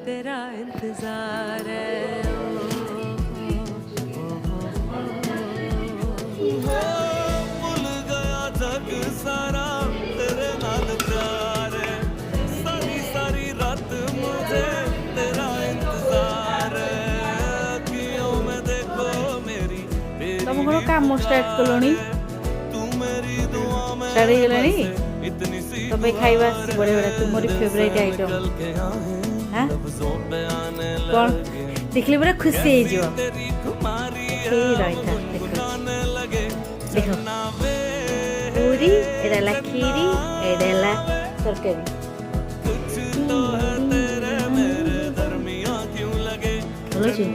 तेरा इंतजार है। भूल गया जग सारा तेरे नाल प्यार है, सारी सारी रात मुझे तेरा इंतजार है। अखियों में देखो मेरी तुम कोनो काम स्टार्ट कलोनी सारी गलानी तो भाई खाइबा बड़े बड़े तुम्हारी फेवरेट आइटम हां कौन देखले बड़ा खुशी हो जो के राइता देखो पूरी एडाला खीरी एडाला तरकारी कुछ तो है तेरे मेरे दरमियां क्यों लगे चलो जी